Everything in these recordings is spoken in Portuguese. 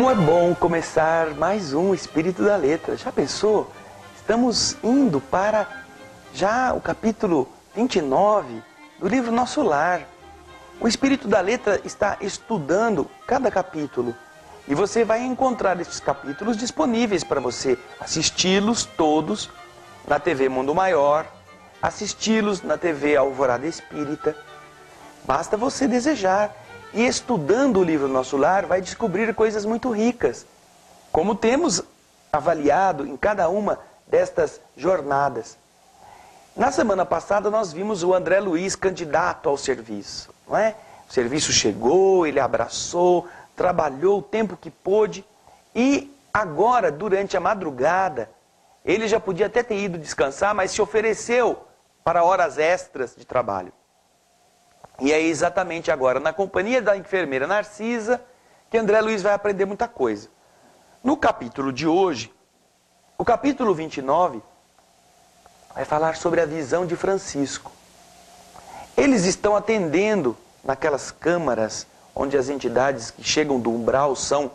Como é bom começar mais um Espírito da Letra. Já pensou? Estamos indo para já o capítulo 29 do livro Nosso Lar. O Espírito da Letra está estudando cada capítulo. E você vai encontrar esses capítulos disponíveis para você assisti-los todos na TV Mundo Maior, assisti-los na TV Alvorada Espírita. Basta você desejar. E estudando o livro Nosso Lar, vai descobrir coisas muito ricas, como temos avaliado em cada uma destas jornadas. Na semana passada nós vimos o André Luiz candidato ao serviço, não é? O serviço chegou, ele abraçou, trabalhou o tempo que pôde e agora, durante a madrugada, ele já podia até ter ido descansar, mas se ofereceu para horas extras de trabalho. E é exatamente agora, na companhia da enfermeira Narcisa, que André Luiz vai aprender muita coisa. No capítulo de hoje, o capítulo 29, vai falar sobre a visão de Francisco. Eles estão atendendo naquelas câmaras onde as entidades que chegam do umbral são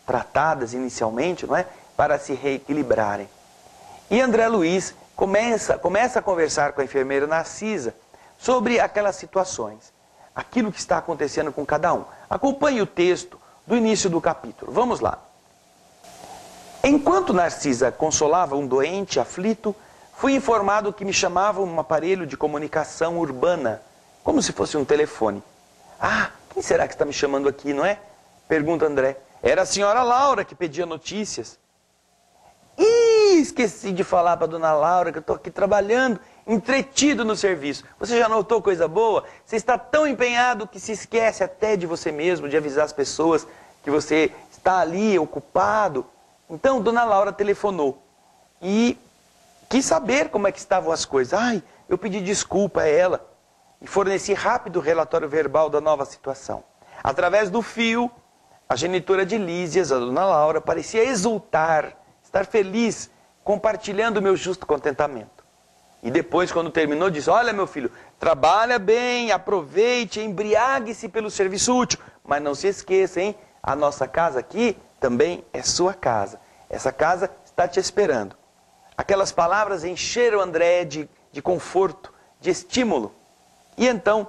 tratadas inicialmente, não é? Para se reequilibrarem. E André Luiz começa a conversar com a enfermeira Narcisa sobre aquelas situações, aquilo que está acontecendo com cada um. Acompanhe o texto do início do capítulo. Vamos lá. Enquanto Narcisa consolava um doente aflito, fui informado que me chamavam um aparelho de comunicação urbana, como se fosse um telefone. Ah, quem será que está me chamando aqui, não é? Pergunta André. Era a senhora Laura que pedia notícias. Ih, esqueci de falar para a dona Laura que eu estou aqui trabalhando, entretido no serviço. Você já notou coisa boa? Você está tão empenhado que se esquece até de você mesmo, de avisar as pessoas que você está ali ocupado. Então, dona Laura telefonou e quis saber como é que estavam as coisas. Ai, eu pedi desculpa a ela e forneci rápido o relatório verbal da nova situação. Através do fio, a genitora de Lísias, a dona Laura, parecia exultar, estar feliz, compartilhando o meu justo contentamento. E depois, quando terminou, disse, olha meu filho, trabalha bem, aproveite, embriague-se pelo serviço útil. Mas não se esqueça, hein? A nossa casa aqui também é sua casa. Essa casa está te esperando. Aquelas palavras encheram André de conforto, de estímulo. E então,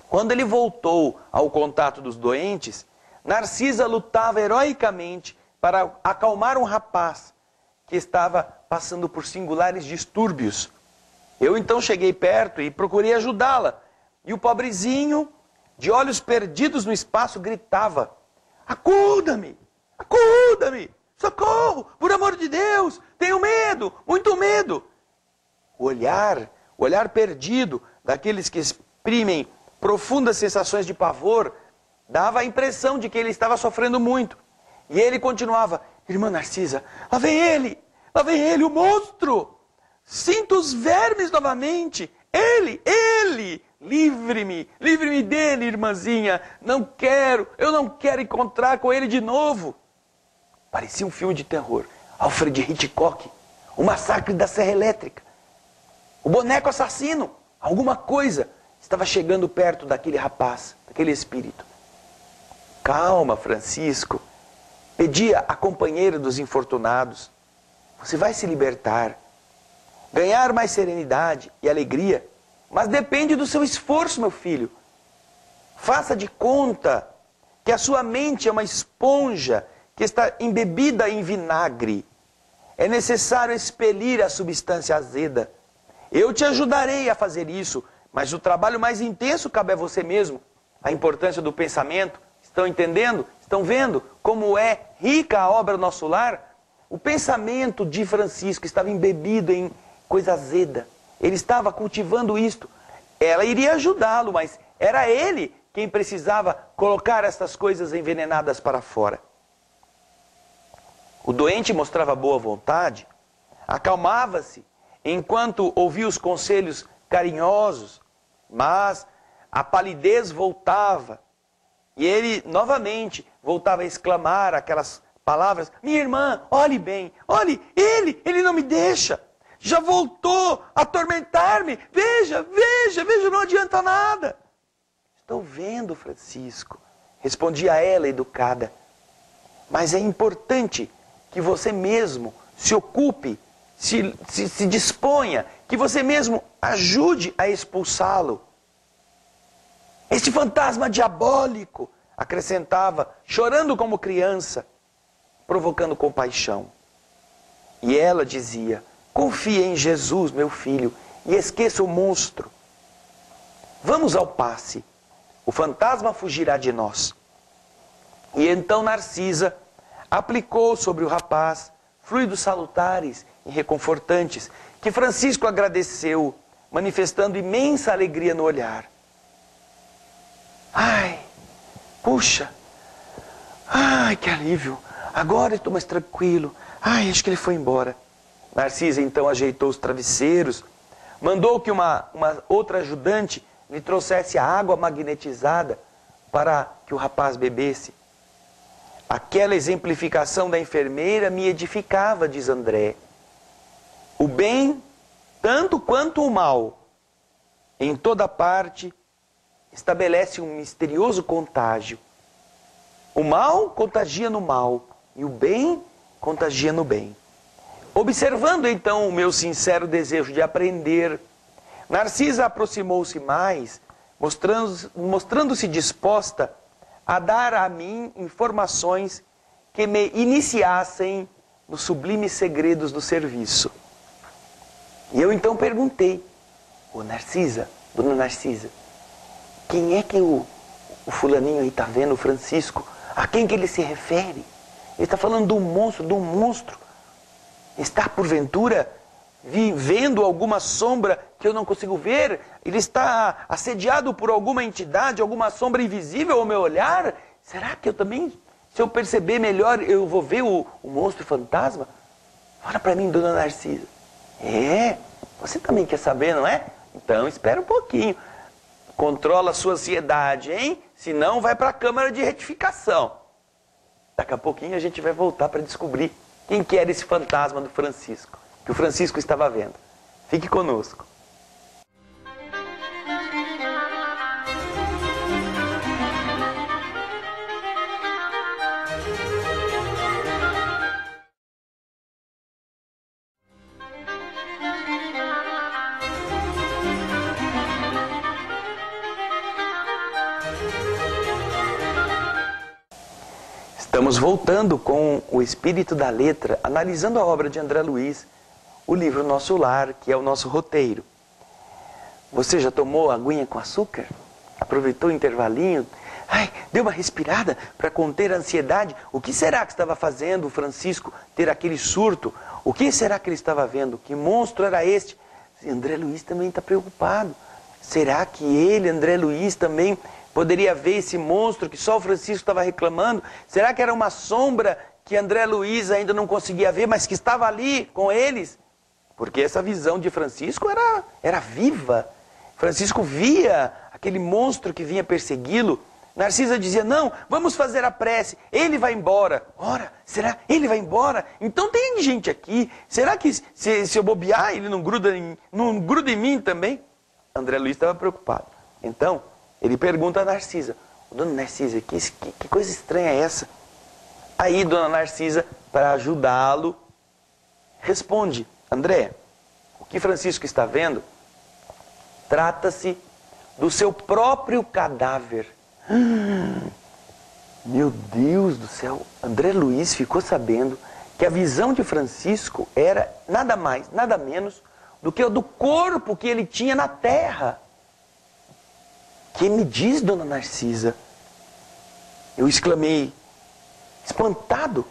quando ele voltou ao contato dos doentes, Narcisa lutava heroicamente para acalmar um rapaz que estava passando por singulares distúrbios. Eu então cheguei perto e procurei ajudá-la. E o pobrezinho, de olhos perdidos no espaço, gritava, acuda-me, acuda-me, socorro, por amor de Deus, tenho medo, muito medo. O olhar perdido daqueles que exprimem profundas sensações de pavor, dava a impressão de que ele estava sofrendo muito. E ele continuava, irmã Narcisa, lá vem ele, o monstro. Sinto os vermes novamente. Ele, livre-me dele, irmãzinha. Eu não quero encontrar com ele de novo. Parecia um filme de terror. Alfred Hitchcock, o massacre da Serra Elétrica. O boneco assassino, alguma coisa estava chegando perto daquele rapaz, daquele espírito. Calma, Francisco. Pedia a companheira dos infortunados. Você vai se libertar. Ganhar mais serenidade e alegria. Mas depende do seu esforço, meu filho. Faça de conta que a sua mente é uma esponja que está embebida em vinagre. É necessário expelir a substância azeda. Eu te ajudarei a fazer isso, mas o trabalho mais intenso cabe a você mesmo. A importância do pensamento. Estão entendendo? Estão vendo como é rica a obra Nosso Lar? O pensamento de Francisco estava embebido em coisa azeda. Ele estava cultivando isto. Ela iria ajudá-lo, mas era ele quem precisava colocar estas coisas envenenadas para fora. O doente mostrava boa vontade, acalmava-se enquanto ouvia os conselhos carinhosos, mas a palidez voltava. E ele, novamente, voltava a exclamar aquelas palavras, minha irmã, olhe bem, olhe, ele não me deixa, já voltou a atormentar-me, veja, não adianta nada. Estou vendo, Francisco, respondia ela educada. mas é importante que você mesmo se ocupe, se disponha, que você mesmo ajude a expulsá-lo. Este fantasma diabólico, acrescentava, chorando como criança, provocando compaixão. E ela dizia: confie em Jesus, meu filho, e esqueça o monstro. Vamos ao passe, o fantasma fugirá de nós. E então Narcisa aplicou sobre o rapaz fluidos salutares e reconfortantes, que Francisco agradeceu, manifestando imensa alegria no olhar. Ai, puxa, ai, que alívio, agora estou mais tranquilo, ai, acho que ele foi embora. Narcisa então ajeitou os travesseiros, mandou que uma outra ajudante lhe trouxesse a água magnetizada para que o rapaz bebesse. Aquela exemplificação da enfermeira me edificava, diz André. O bem, tanto quanto o mal, em toda parte, estabelece um misterioso contágio. O mal contagia no mal e o bem contagia no bem. Observando então o meu sincero desejo de aprender, Narcisa aproximou-se mais, mostrando-se disposta a dar a mim informações que me iniciassem nos sublimes segredos do serviço. E eu então perguntei: ô Narcisa, dona Narcisa, quem é que o fulaninho aí está vendo, o Francisco? A quem que ele se refere? Ele está falando de um monstro. Está, porventura, vendo alguma sombra que eu não consigo ver? Ele está assediado por alguma entidade, alguma sombra invisível ao meu olhar? Será que eu também, se eu perceber melhor, eu vou ver o monstro fantasma? Fala para mim, dona Narcisa. É, você também quer saber, não é? Então espera um pouquinho. Controla a sua ansiedade, hein? Senão vai para a câmara de retificação. Daqui a pouquinho a gente vai voltar para descobrir quem que era esse fantasma do Francisco, que o Francisco estava vendo. Fique conosco. Estamos voltando com o espírito da letra, analisando a obra de André Luiz, o livro Nosso Lar, que é o nosso roteiro. Você já tomou aguinha com açúcar? Aproveitou o intervalinho? Ai, deu uma respirada para conter a ansiedade? O que será que estava fazendo o Francisco ter aquele surto? O que será que ele estava vendo? Que monstro era este? André Luiz também está preocupado. Será que ele, André Luiz, também poderia ver esse monstro que só o Francisco estava reclamando? Será que era uma sombra que André Luiz ainda não conseguia ver, mas que estava ali com eles? Porque essa visão de Francisco era viva. Francisco via aquele monstro que vinha persegui-lo. Narcisa dizia: não, vamos fazer a prece, ele vai embora. Ora, será? Ele vai embora? Então tem gente aqui. Será que se eu bobear, ele não gruda em mim também? André Luiz estava preocupado. Então, ele pergunta a Narcisa: dona Narcisa, que coisa estranha é essa? Aí, dona Narcisa, para ajudá-lo, responde: André, o que Francisco está vendo trata-se do seu próprio cadáver. Meu Deus do céu! André Luiz ficou sabendo que a visão de Francisco era nada mais, nada menos do que o do corpo que ele tinha na terra. Que me diz, dona Narcisa? Eu exclamei, espantado.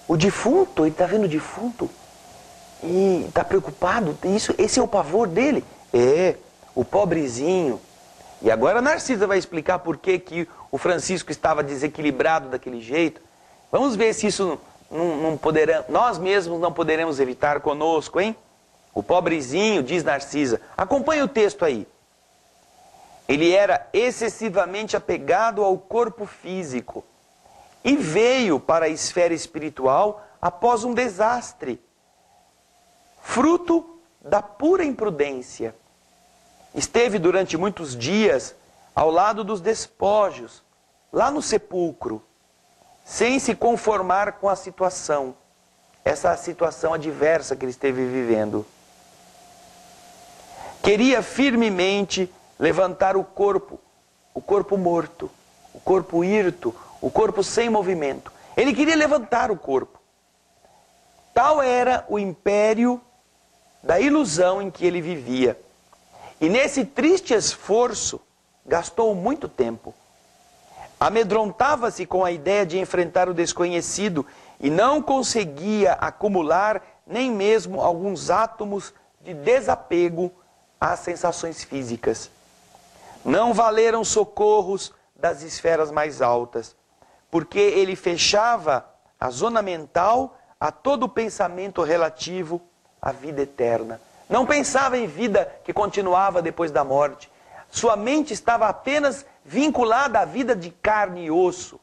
O defunto, ele está vendo o defunto e está preocupado. Esse é o pavor dele. É, o pobrezinho. E agora a Narcisa vai explicar por que o Francisco estava desequilibrado daquele jeito. Vamos ver se isso nós mesmos não poderemos evitar conosco, hein? O pobrezinho, diz Narcisa. Acompanhe o texto aí. Ele era excessivamente apegado ao corpo físico e veio para a esfera espiritual após um desastre, fruto da pura imprudência. Esteve durante muitos dias ao lado dos despojos, lá no sepulcro. sem se conformar com a situação, essa situação adversa que ele esteve vivendo. Queria firmemente levantar o corpo morto, o corpo hirto, o corpo sem movimento. Ele queria levantar o corpo. Tal era o império da ilusão em que ele vivia. E nesse triste esforço, gastou muito tempo. Amedrontava-se com a ideia de enfrentar o desconhecido e não conseguia acumular nem mesmo alguns átomos de desapego às sensações físicas. Não valeram socorros das esferas mais altas, porque ele fechava a zona mental a todo pensamento relativo à vida eterna. Não pensava em vida que continuava depois da morte. Sua mente estava apenas vinculada à vida de carne e osso.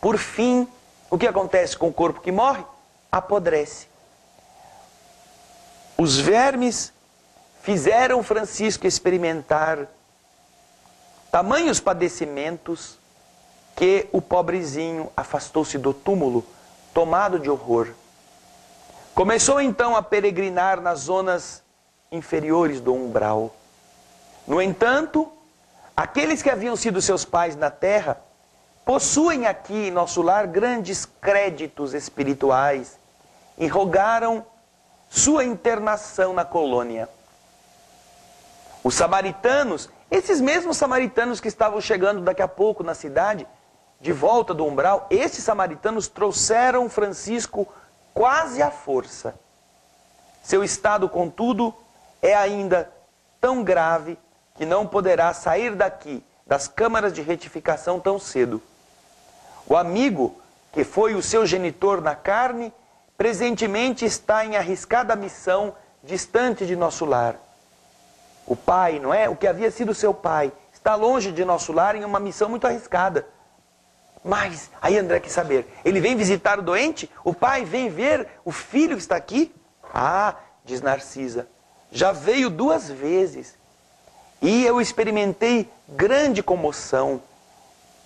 Por fim, o que acontece com o corpo que morre? Apodrece. Os vermes fizeram Francisco experimentar tamanhos padecimentos que o pobrezinho afastou-se do túmulo, tomado de horror. Começou então a peregrinar nas zonas inferiores do umbral. No entanto, aqueles que haviam sido seus pais na terra, possuem aqui em nosso lar grandes créditos espirituais e rogaram sua internação na colônia. Os samaritanos, esses mesmos samaritanos que estavam chegando daqui a pouco na cidade, de volta do umbral, esses samaritanos trouxeram Francisco quase à força. Seu estado, contudo, é ainda tão grave que não poderá sair daqui, das câmaras de retificação, tão cedo. O amigo, que foi o seu genitor na carne, presentemente está em arriscada missão distante de nosso lar. O pai, não é? O que havia sido seu pai, está longe de nosso lar em uma missão muito arriscada. Mas, aí André quer saber, ele vem visitar o doente? O pai vem ver o filho que está aqui? Ah, diz Narcisa, já veio 2 vezes. E eu experimentei grande comoção,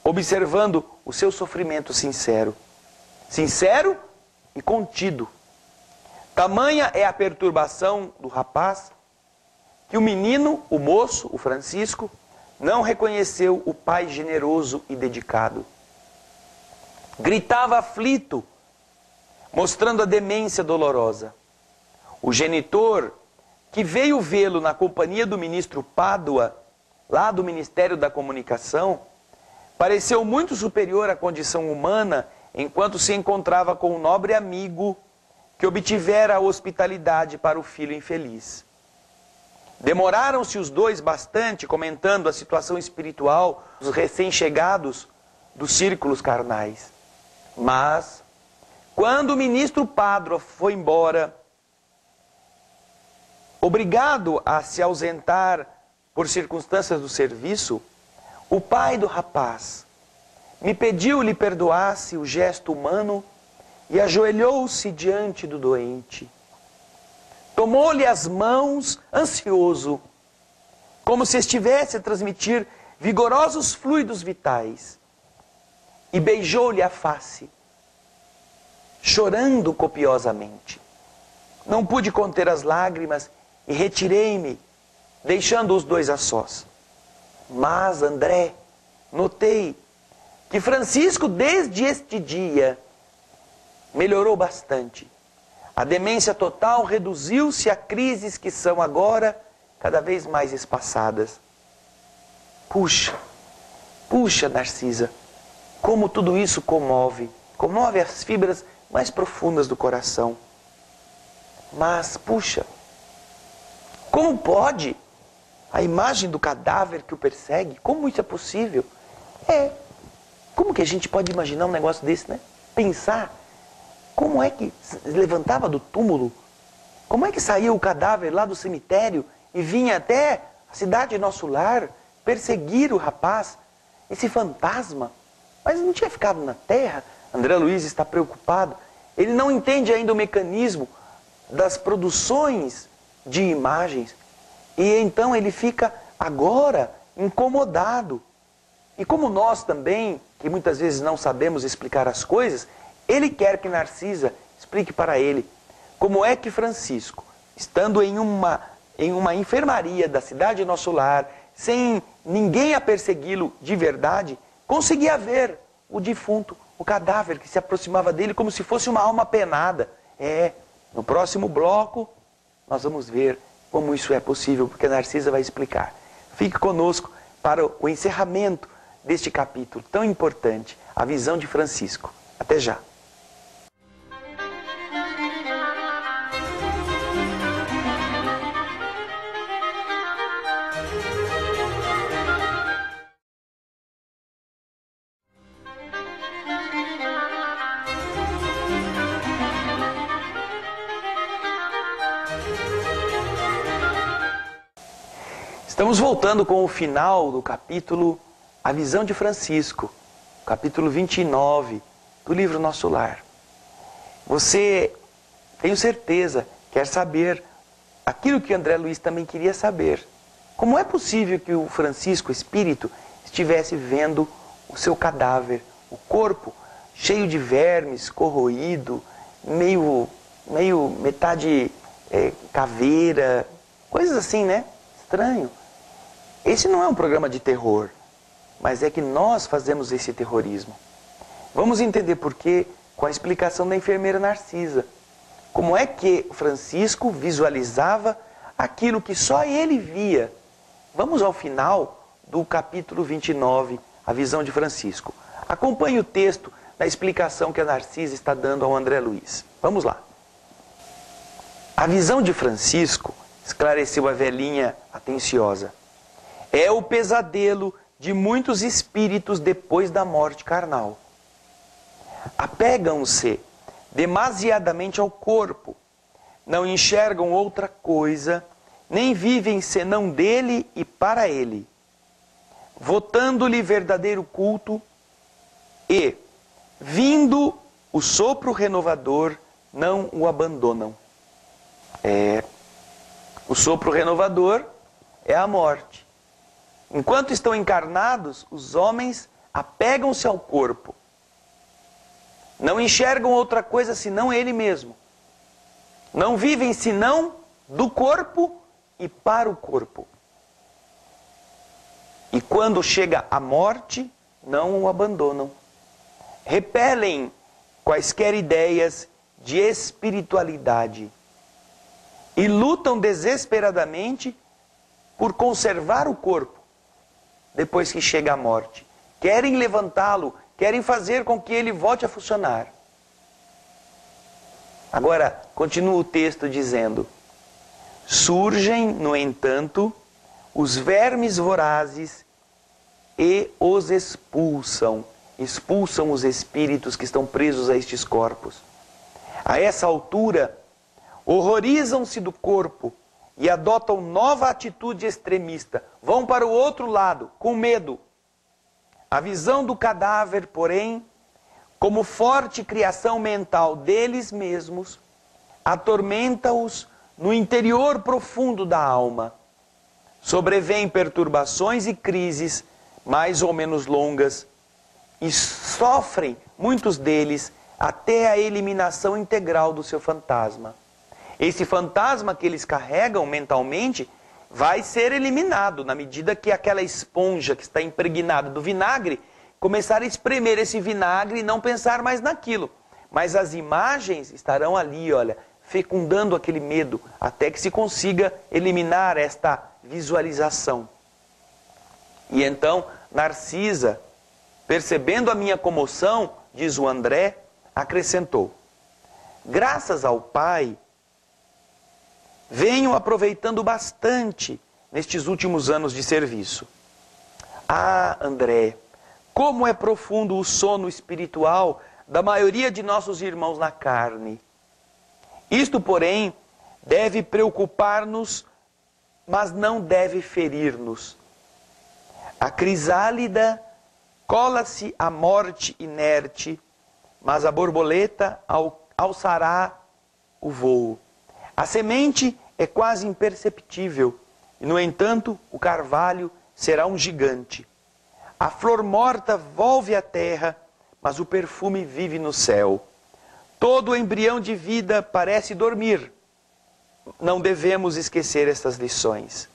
observando o seu sofrimento sincero. Sincero e contido. Tamanha é a perturbação do rapaz, que o menino, o moço, o Francisco, não reconheceu o pai generoso e dedicado. Gritava aflito, mostrando a demência dolorosa. O genitor, que veio vê-lo na companhia do ministro Pádua, lá do Ministério da Comunicação, pareceu muito superior à condição humana enquanto se encontrava com um nobre amigo que obtivera a hospitalidade para o filho infeliz. Demoraram-se os dois bastante comentando a situação espiritual dos recém-chegados dos círculos carnais. Mas, quando o ministro Pádua foi embora, obrigado a se ausentar por circunstâncias do serviço, o pai do rapaz me pediu lhe perdoasse o gesto humano e ajoelhou-se diante do doente. Tomou-lhe as mãos, ansioso, como se estivesse a transmitir vigorosos fluidos vitais, e beijou-lhe a face, chorando copiosamente. Não pude conter as lágrimas e retirei-me, deixando os dois a sós. Mas, André, notei que Francisco, desde este dia, melhorou bastante. A demência total reduziu-se a crises que são agora cada vez mais espaçadas. Puxa, Narcisa, como tudo isso comove as fibras mais profundas do coração. Mas, puxa, como pode a imagem do cadáver que o persegue? Como isso é possível? Como que a gente pode imaginar um negócio desse, né? Pensar, como é que levantava do túmulo? Como é que saía o cadáver lá do cemitério e vinha até a cidade de nosso lar perseguir o rapaz, esse fantasma? Mas não tinha ficado na terra? André Luiz está preocupado. Ele não entende ainda o mecanismo das produções de imagens. E então ele fica agora incomodado. E como nós também, que muitas vezes não sabemos explicar as coisas, ele quer que Narcisa explique para ele como é que Francisco, estando em uma enfermaria da cidade Nosso Lar, sem ninguém a persegui-lo de verdade, conseguia ver o defunto, o cadáver que se aproximava dele como se fosse uma alma penada. No próximo bloco nós vamos ver como isso é possível, porque Narcisa vai explicar. Fique conosco para o encerramento deste capítulo tão importante, a visão de Francisco. Até já! Estamos voltando com o final do capítulo A Visão de Francisco, capítulo 29 do livro Nosso Lar. Você, tenho certeza, quer saber aquilo que André Luiz também queria saber. Como é possível que o Francisco, espírito, estivesse vendo o seu cadáver, o corpo cheio de vermes, corroído, meio metade caveira, coisas assim, né? Estranho. Esse não é um programa de terror, mas é que nós fazemos esse terrorismo. Vamos entender por quê com a explicação da enfermeira Narcisa. Como é que Francisco visualizava aquilo que só ele via? Vamos ao final do capítulo 29, a visão de Francisco. Acompanhe o texto da explicação que a Narcisa está dando ao André Luiz. Vamos lá. A visão de Francisco, esclareceu a velhinha atenciosa, é o pesadelo de muitos espíritos depois da morte carnal. Apegam-se demasiadamente ao corpo, não enxergam outra coisa, nem vivem senão dele e para ele, votando-lhe verdadeiro culto e, vindo o sopro renovador, não o abandonam. O sopro renovador é a morte. Enquanto estão encarnados, os homens apegam-se ao corpo. Não enxergam outra coisa senão ele mesmo. Não vivem senão do corpo e para o corpo. E quando chega a morte, não o abandonam. Repelem quaisquer ideias de espiritualidade e lutam desesperadamente por conservar o corpo depois que chega a morte. Querem levantá-lo, querem fazer com que ele volte a funcionar. Agora, continua o texto dizendo: surgem, no entanto, os vermes vorazes e os expulsam os espíritos que estão presos a estes corpos. A essa altura, horrorizam-se do corpo e adotam nova atitude extremista. Vão para o outro lado, com medo. A visão do cadáver, porém, como forte criação mental deles mesmos, atormenta-os no interior profundo da alma. Sobrevêm perturbações e crises, mais ou menos longas, e sofrem, muitos deles, até a eliminação integral do seu fantasma. Esse fantasma que eles carregam mentalmente vai ser eliminado na medida que aquela esponja que está impregnada do vinagre começar a espremer esse vinagre e não pensar mais naquilo. Mas as imagens estarão ali, olha, fecundando aquele medo até que se consiga eliminar esta visualização. E então Narcisa, percebendo a minha comoção, diz o André, acrescentou: graças ao Pai, venho aproveitando bastante nestes últimos anos de serviço. Ah, André, como é profundo o sono espiritual da maioria de nossos irmãos na carne. Isto, porém, deve preocupar-nos, mas não deve ferir-nos. A crisálida cola-se à morte inerte, mas a borboleta alçará o voo. A semente é quase imperceptível, e, no entanto, o carvalho será um gigante. A flor morta volve à terra, mas o perfume vive no céu. Todo embrião de vida parece dormir. Não devemos esquecer estas lições.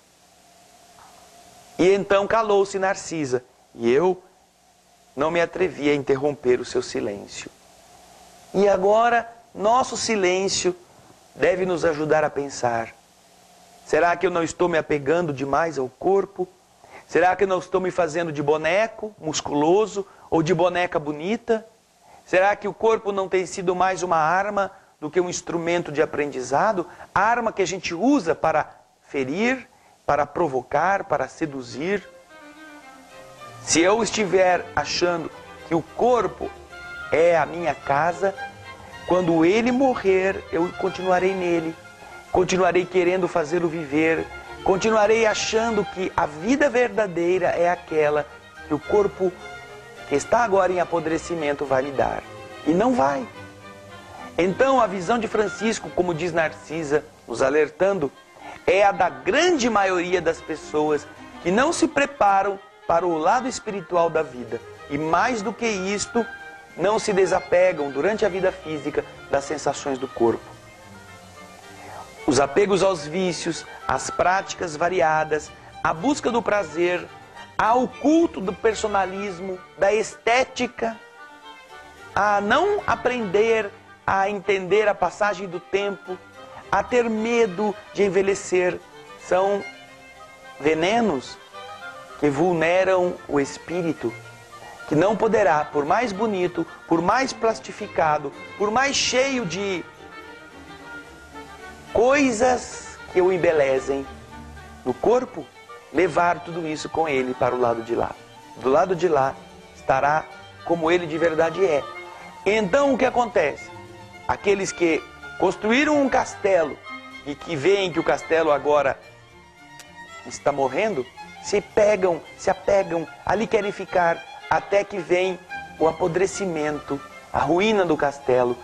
E então calou-se Narcisa, e eu não me atrevi a interromper o seu silêncio. E agora, nosso silêncio deve nos ajudar a pensar. Será que eu não estou me apegando demais ao corpo? Será que eu não estou me fazendo de boneco musculoso ou de boneca bonita? Será que o corpo não tem sido mais uma arma do que um instrumento de aprendizado? A arma que a gente usa para ferir, para provocar, para seduzir? Se eu estiver achando que o corpo é a minha casa, quando ele morrer, eu continuarei nele. Continuarei querendo fazê-lo viver. Continuarei achando que a vida verdadeira é aquela que o corpo que está agora em apodrecimento vai me dar. E não vai. Então a visão de Francisco, como diz Narcisa, nos alertando, é a da grande maioria das pessoas que não se preparam para o lado espiritual da vida. E mais do que isto, não se desapegam durante a vida física das sensações do corpo. Os apegos aos vícios, às práticas variadas, a busca do prazer, ao culto do personalismo, da estética, a não aprender a entender a passagem do tempo, a ter medo de envelhecer, são venenos que vulneram o espírito, que não poderá, por mais bonito, por mais plastificado, por mais cheio de coisas que o embelezem no corpo, levar tudo isso com ele para o lado de lá. Do lado de lá estará como ele de verdade é. Então o que acontece? Aqueles que construíram um castelo e que veem que o castelo agora está morrendo, se apegam, ali querem ficar, até que vem o apodrecimento, a ruína do castelo,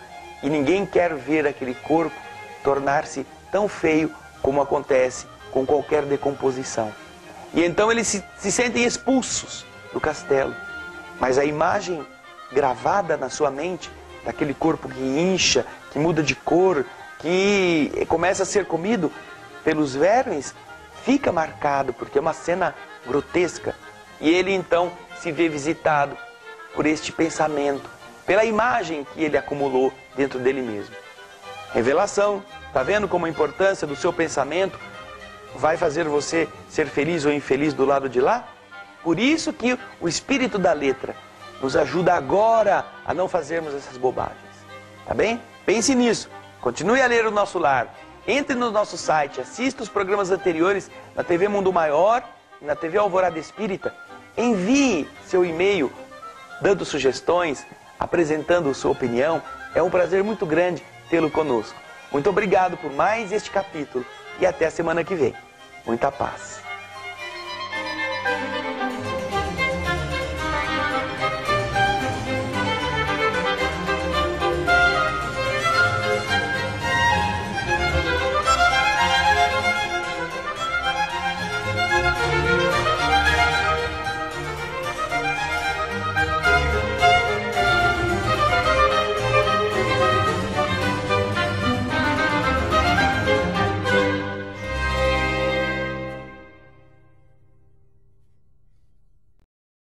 e ninguém quer ver aquele corpo tornar-se tão feio como acontece com qualquer decomposição. E então eles se sentem expulsos do castelo. Mas a imagem gravada na sua mente, daquele corpo que incha, que muda de cor, que começa a ser comido pelos vermes, fica marcado, porque é uma cena grotesca. E ele então se vê visitado por este pensamento, pela imagem que ele acumulou dentro dele mesmo. Revelação, está vendo como a importância do seu pensamento vai fazer você ser feliz ou infeliz do lado de lá? Por isso que o espírito da letra nos ajuda agora a não fazermos essas bobagens. Tá bem? Pense nisso. Continue a ler o Nosso Lar. Entre no nosso site, assista os programas anteriores na TV Mundo Maior e na TV Alvorada Espírita. Envie seu e-mail dando sugestões, apresentando sua opinião. É um prazer muito grande tê-lo conosco. Muito obrigado por mais este capítulo e até a semana que vem. Muita paz.